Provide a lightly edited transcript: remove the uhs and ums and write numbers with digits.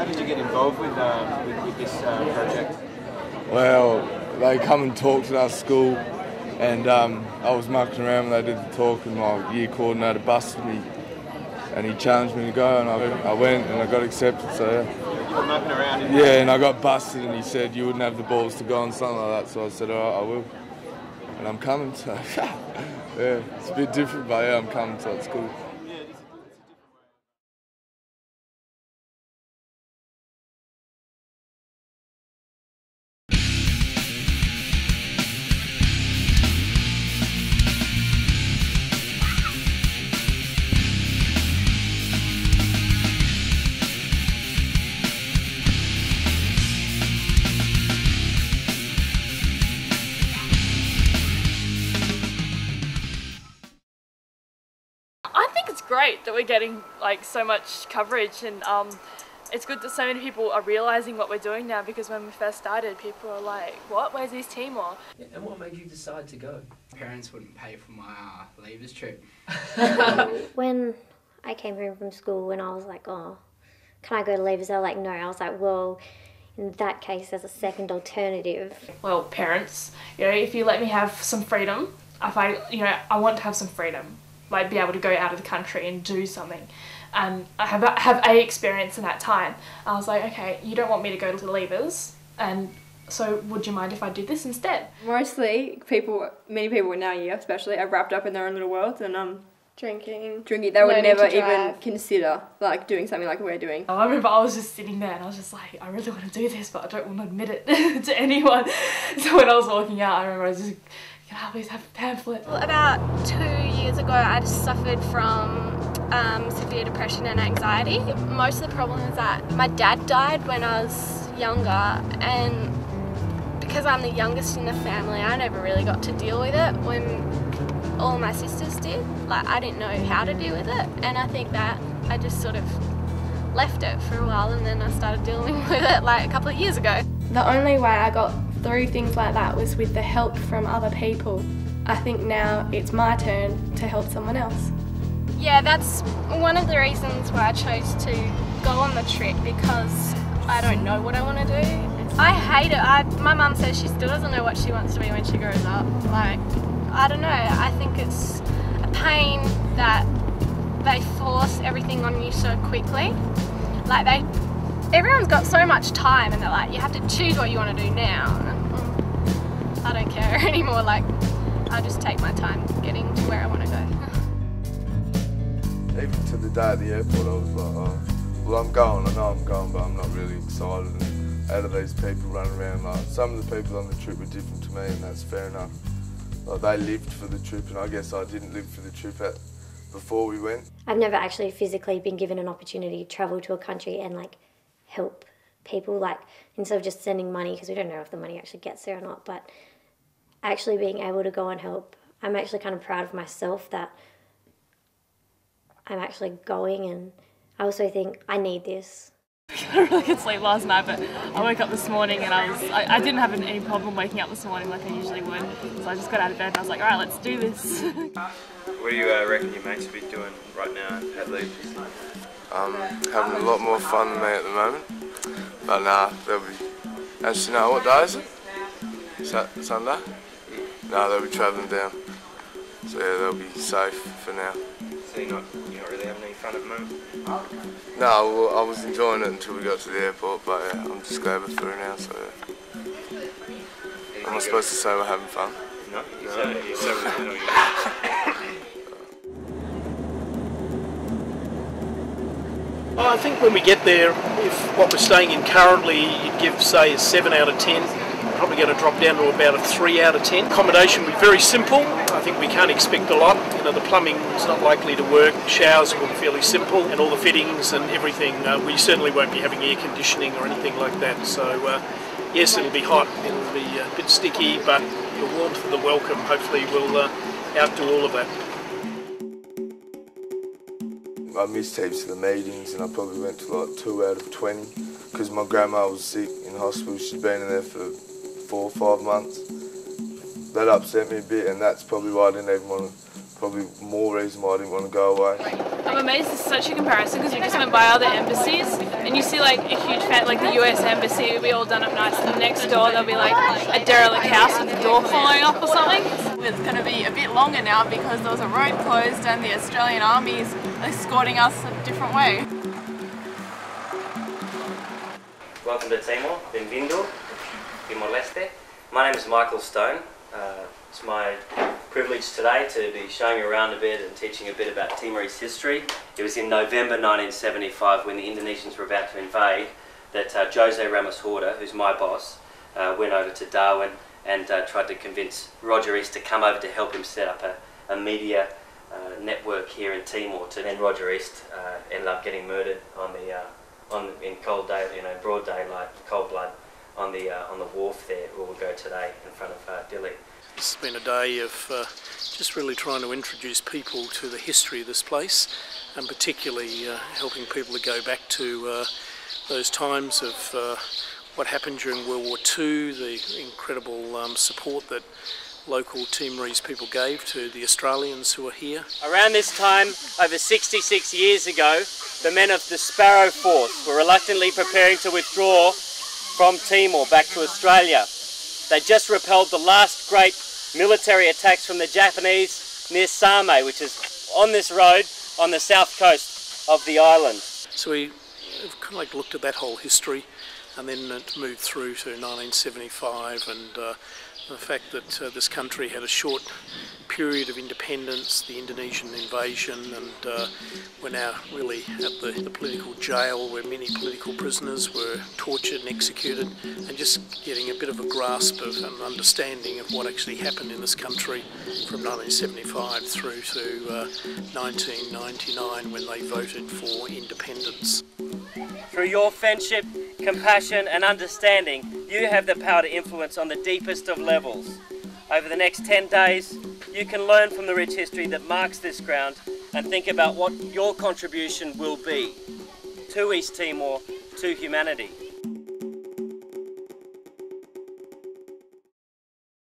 How did you get involved with this project? Well, they come and talked at our school, and I was mucking around when they did the talk, and my year coordinator busted me, and he challenged me to go, and I went and I got accepted. So yeah. You were mucking around? Yeah, and I got busted, and he said you wouldn't have the balls to go on something like that. So I said, all right, I will, and I'm coming. So yeah, it's a bit different, but yeah, I'm coming. So it's cool. I think it's great that we're getting like so much coverage, and it's good that so many people are realising what we're doing now, because when we first started people were like, what, where's East Timor? Yeah, and what made you decide to go? Parents wouldn't pay for my leavers trip. When I came home from school and I was like, oh, can I go to leavers? They were like, no. I was like, well, in that case there's a second alternative. Well, parents, you know, if you let me have some freedom, I want to have some freedom, like be able to go out of the country and do something. And I have a experience in that time. I was like, okay, you don't want me to go to the leavers, and so would you mind if I did this instead? Mostly many people in our year especially are wrapped up in their own little worlds and drinking. They would never even consider like doing something like we're doing. I remember I was just sitting there and I was just like, I really want to do this, but I don't want to admit it to anyone. So when I was walking out, I remember I was just, can I please have a pamphlet? Well, about 2 years ago I suffered from severe depression and anxiety. Most of the problem is that my dad died when I was younger, and because I'm the youngest in the family, I never really got to deal with it when all my sisters did. Like, I didn't know how to deal with it, and I think that I just sort of left it for a while, and then I started dealing with it like a couple of years ago. The only way I got through things like that was with the help from other people. I think now it's my turn to help someone else. Yeah, that's one of the reasons why I chose to go on the trip, because I don't know what I want to do. I hate it. My mum says she still doesn't know what she wants to be when she grows up. Like, I don't know, I think it's a pain that they force everything on you so quickly. Like, everyone's got so much time and they're like, you have to choose what you want to do now. I don't care anymore, like, I just take my time getting to where I want to go. Even to the day at the airport, I was like, oh, well, I'm going, I know I'm going, but I'm not really excited. And out of these people running around, like, some of the people on the trip were different to me, and that's fair enough. Like, they lived for the trip, and I guess I didn't live for the trip before we went. I've never actually physically been given an opportunity to travel to a country and like help people, like instead of just sending money, because we don't know if the money actually gets there or not, but actually being able to go and help. I'm actually kind of proud of myself that I'm actually going, and I also think I need this. I had a really good sleep last night, but I woke up this morning and I didn't have any problem waking up this morning like I usually would. So I just got out of bed and I was like, alright, let's do this. What do you reckon your mates will be doing right now at leavers? Having a lot more fun than me at the moment. But nah, they'll be... Actually, no, what day is it? Sunday? No, they'll be travelling down. So yeah, they'll be safe for now. So you're not really having any fun at the moment? No, well, I was enjoying it until we got to the airport, but yeah, I'm just glad we're through now, so yeah. Am I supposed to say we're having fun? No, you said we're I think when we get there, if what we're staying in currently, you'd give, say, a 7 out of 10, probably going to drop down to about a 3 out of 10. Accommodation will be very simple. I think we can't expect a lot. You know, the plumbing is not likely to work. Showers will be fairly simple, and all the fittings and everything. We certainly won't be having air conditioning or anything like that. So, yes, it'll be hot. It'll be a bit sticky, but the warmth of the welcome hopefully will outdo all of that. I missed heaps of the meetings, and I probably went to like 2 out of 20 because my grandma was sick in hospital. She'd been in there for 4 or 5 months. That upset me a bit, and that's probably why I didn't even want to probably more reason why I didn't want to go away. I'm amazed it's such a comparison because we just went by other embassies and you see like a huge fan, like the US embassy will be all done up nice, and next door there'll be like a derelict house with the door falling off or something. It's going to be a bit longer now because there was a road closed and the Australian Army is escorting us a different way. Welcome to Timor, Benvindo, Timor-Leste. My name is Michael Stone. It's my privilege today to be showing you around a bit and teaching a bit about Timorese history. It was in November 1975 when the Indonesians were about to invade that Jose Ramos Horta, who's my boss, went over to Darwin and tried to convince Roger East to come over to help him set up a media network here in Timor. And then Roger East ended up getting murdered in cold day, broad daylight, cold blood, on the wharf there where we'll go today in front of Dili. It's been a day of just really trying to introduce people to the history of this place, and particularly helping people to go back to those times of what happened during World War II, the incredible support that local Timorese people gave to the Australians who are here. Around this time, over 66 years ago, the men of the Sparrow Force were reluctantly preparing to withdraw from Timor back to Australia. They just repelled the last great military attacks from the Japanese near Same, which is on this road on the south coast of the island. So we kind of like looked at that whole history and then moved through to 1975 and the fact that this country had a short period of independence, the Indonesian invasion, and we're now really at the political jail where many political prisoners were tortured and executed, and just getting a bit of a grasp of an understanding of what actually happened in this country from 1975 through to 1999 when they voted for independence. Through your friendship, compassion and understanding, you have the power to influence on the deepest of levels. Over the next 10 days, you can learn from the rich history that marks this ground and think about what your contribution will be to East Timor, to humanity.